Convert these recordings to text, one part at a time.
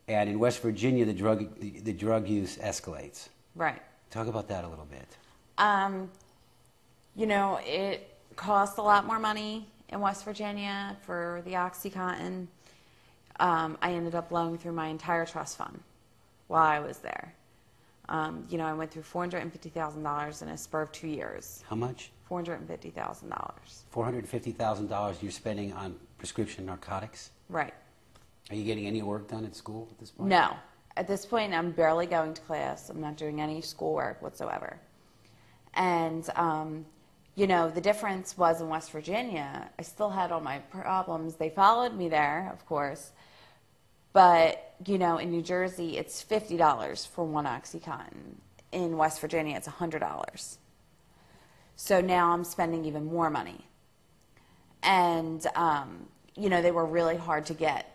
And in West Virginia, the drug use escalates. Right. Talk about that a little bit. You know, it costs a lot more money in West Virginia for the OxyContin. I ended up blowing through my entire trust fund while I was there. You know, I went through $450,000 in a spur of 2 years. How much? $450,000. $450,000 you're spending on prescription narcotics? Right. Are you getting any work done at school at this point? No. At this point, I'm barely going to class. I'm not doing any schoolwork whatsoever. And, you know, the difference was in West Virginia, I still had all my problems. They followed me there, of course. But, you know, in New Jersey, it's $50 for one OxyContin. In West Virginia, it's $100. So now I'm spending even more money. And, you know, they were really hard to get.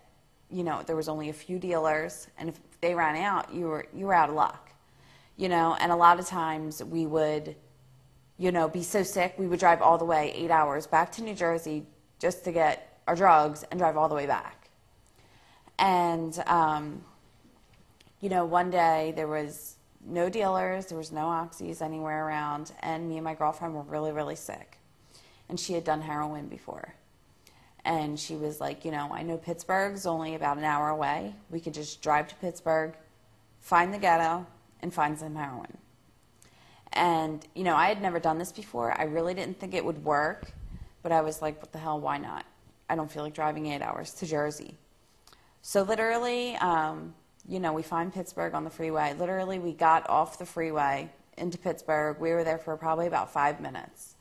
You know, there was only a few dealers, and if they ran out, you were out of luck. You know, and a lot of times we would, you know, be so sick, we would drive all the way 8 hours back to New Jersey just to get our drugs and drive all the way back. And, you know, one day there was no dealers, there was no oxys anywhere around, and me and my girlfriend were really, really sick. And she had done heroin before. And she was like, you know, I know Pittsburgh's only about an hour away. We could just drive to Pittsburgh, find the ghetto, and find some heroin. And, you know, I had never done this before. I really didn't think it would work. But I was like, what the hell, why not? I don't feel like driving 8 hours to Jersey. So literally, you know, we find Pittsburgh on the freeway. Literally, we got off the freeway into Pittsburgh. We were there for probably about 5 minutes.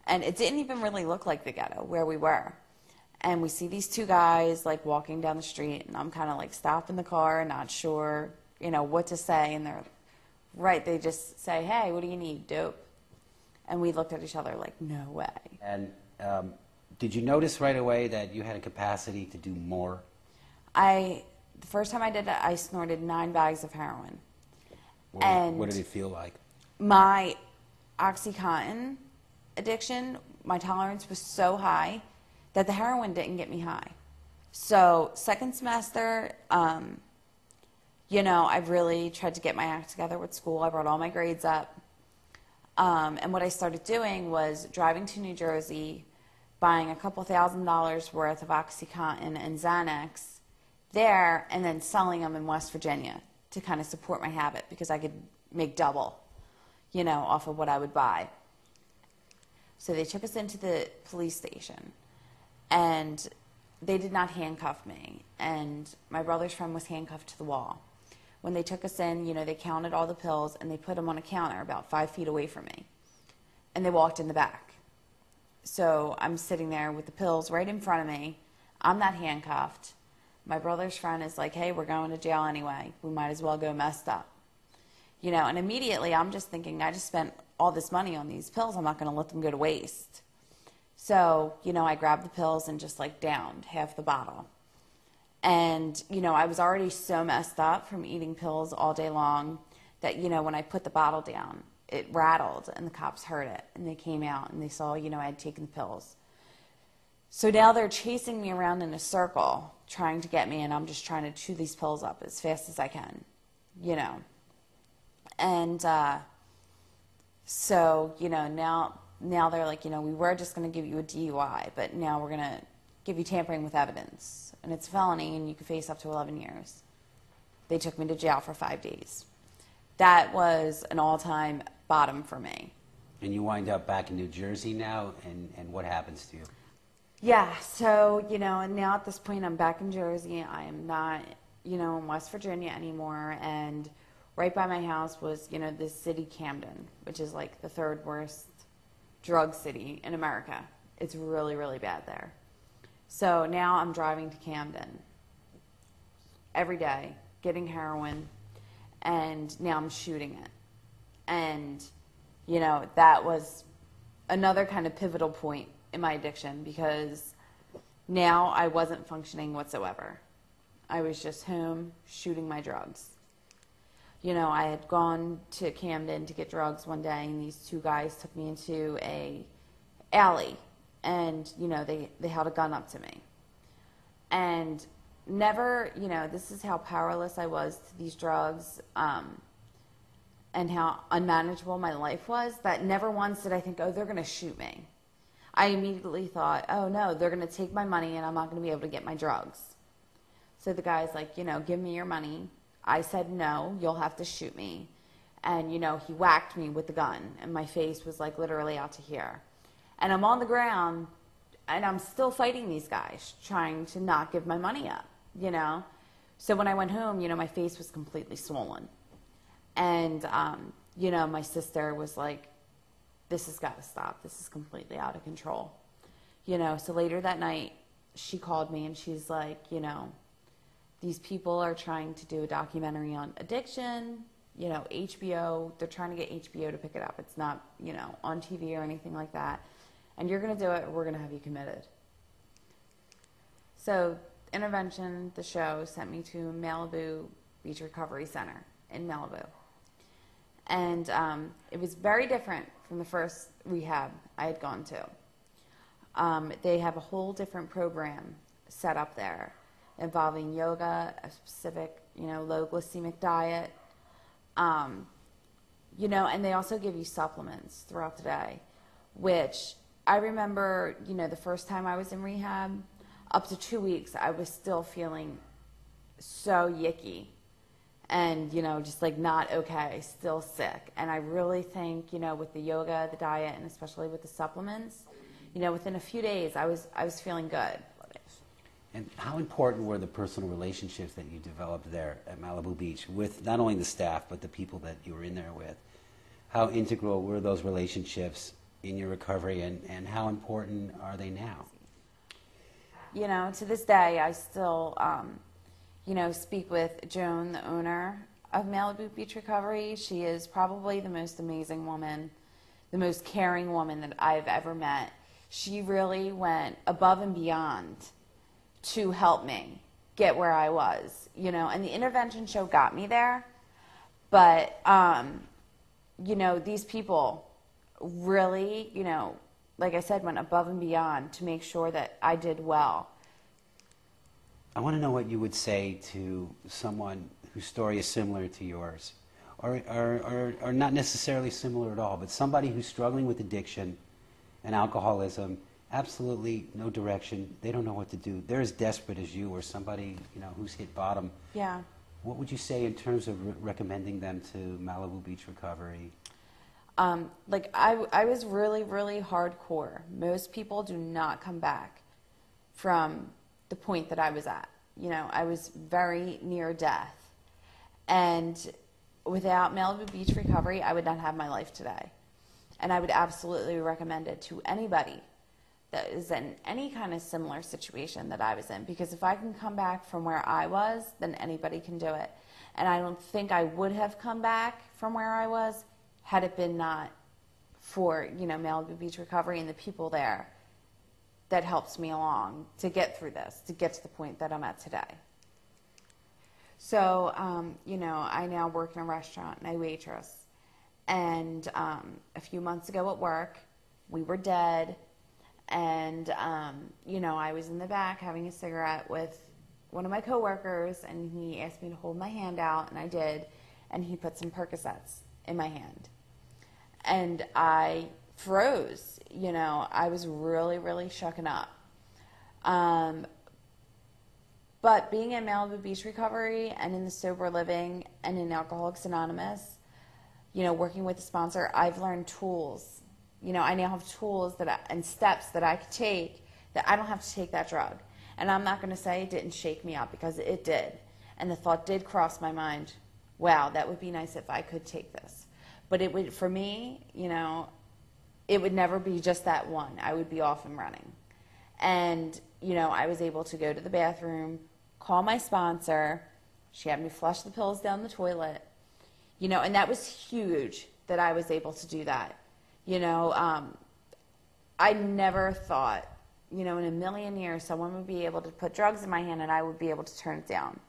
And it didn't even really look like the ghetto where we were. And we see these two guys, like, walking down the street, and I'm kind of, like, stopping the car, not sure, you know, what to say. And they're, right, they just say, hey, what do you need, dope? And we looked at each other like, no way. And did you notice right away that you had a capacity to do more? The first time I did it, I snorted 9 bags of heroin. What did it feel like? My OxyContin addiction, my tolerance was so high that the heroin didn't get me high. So second semester, you know, I've really tried to get my act together with school. I brought all my grades up. And what I started doing was driving to New Jersey, buying a couple $1,000s worth of OxyContin and Xanax there, and then selling them in West Virginia to kind of support my habit because I could make double, you know, off of what I would buy. So they took us into the police station, and they did not handcuff me, and my brother's friend was handcuffed to the wall. When they took us in, you know, they counted all the pills, and they put them on a counter about 5 feet away from me, and they walked in the back. So I'm sitting there with the pills right in front of me. I'm not handcuffed. My brother's friend is like, hey, we're going to jail anyway. We might as well go messed up. You know, and immediately I'm just thinking, I just spent all this money on these pills. I'm not going to let them go to waste. So, you know, I grabbed the pills and just like downed half the bottle. And, you know, I was already so messed up from eating pills all day long that, you know, when I put the bottle down, it rattled and the cops heard it. And they came out and they saw, you know, I had taken the pills. So now they're chasing me around in a circle trying to get me, and I'm just trying to chew these pills up as fast as I can, you know. And so, you know, now they're like, you know, we were just going to give you a DUI, but now we're going to give you tampering with evidence. And it's a felony, and you could face up to 11 years. They took me to jail for 5 days. That was an all-time bottom for me. And you wind up back in New Jersey now, and what happens to you? Yeah, so, you know, and now at this point I'm back in Jersey. I am not, you know, in West Virginia anymore, and right by my house was, you know, this city, Camden, which is like the 3rd worst drug city in America. It's really, really bad there. So now I'm driving to Camden every day, getting heroin, and now I'm shooting it. And, you know, that was another kind of pivotal point in my addiction, because now I wasn't functioning whatsoever. I was just home shooting my drugs. You know, I had gone to Camden to get drugs one day, and these 2 guys took me into a alley, and, you know, they held a gun up to me. And never, this is how powerless I was to these drugs, and how unmanageable my life was, that never once did I think, oh, they're going to shoot me. I immediately thought, oh no, they're going to take my money and I'm not going to be able to get my drugs. So the guy's like, give me your money. I said, no, you'll have to shoot me. And, he whacked me with the gun and my face was like literally out to here. And I'm on the ground and I'm still fighting these guys, trying to not give my money up, So when I went home, my face was completely swollen. And, my sister was like, this has got to stop. This is completely out of control. So later that night, she called me and she's like, these people are trying to do a documentary on addiction, HBO, they're trying to get HBO to pick it up. It's not, on TV or anything like that. And you're going to do it or we're going to have you committed. So Intervention, the show, sent me to Malibu Beach Recovery Center in Malibu. And it was very different from the first rehab I had gone to. They have a whole different program set up there involving yoga, a specific, low glycemic diet, and they also give you supplements throughout the day, which I remember, the first time I was in rehab, up to 2 weeks, I was still feeling so yicky. And, just like not okay, still sick. And I really think, with the yoga, the diet, and especially with the supplements, within a few days, I was feeling good. And how important were the personal relationships that you developed there at Malibu Beach with not only the staff, but the people that you were in there with? How integral were those relationships in your recovery, and how important are they now? To this day, I still... speak with Joan, the owner of Malibu Beach Recovery. She is probably the most amazing woman, the most caring woman that I've ever met. She really went above and beyond to help me get where I was, and the intervention show got me there. But, these people really, like I said, went above and beyond to make sure that I did well. I want to know what you would say to someone whose story is similar to yours, or not necessarily similar at all, but somebody who's struggling with addiction and alcoholism, absolutely no direction, they don't know what to do. They're as desperate as you, or somebody who's hit bottom. Yeah. What would you say in terms of recommending them to Malibu Beach Recovery? I was really, really hardcore. Most people do not come back from the point that I was at. I was very near death. And without Malibu Beach Recovery, I would not have my life today. And I would absolutely recommend it to anybody that is in any kind of similar situation that I was in. Because if I can come back from where I was, then anybody can do it. And I don't think I would have come back from where I was had it been not for, Malibu Beach Recovery and the people there that helps me along to get through this, to get to the point that I'm at today. So, I now work in a restaurant and I waitress. And a few months ago at work, we were dead. And, I was in the back having a cigarette with one of my coworkers, and he asked me to hold my hand out, and I did. And he put some Percocets in my hand. And I froze. I was really, really shooken up. But being in Malibu Beach Recovery and in the sober living and in Alcoholics Anonymous, working with a sponsor, I've learned tools. I now have tools and steps that I could take that I don't have to take that drug. And I'm not going to say it didn't shake me up, because it did. And the thought did cross my mind, wow, that would be nice if I could take this. But it would, for me, it would never be just that one. I would be off and running. And, I was able to go to the bathroom, call my sponsor. She had me flush the pills down the toilet. And that was huge that I was able to do that. I never thought, in a million years someone would be able to put drugs in my hand and I would be able to turn it down.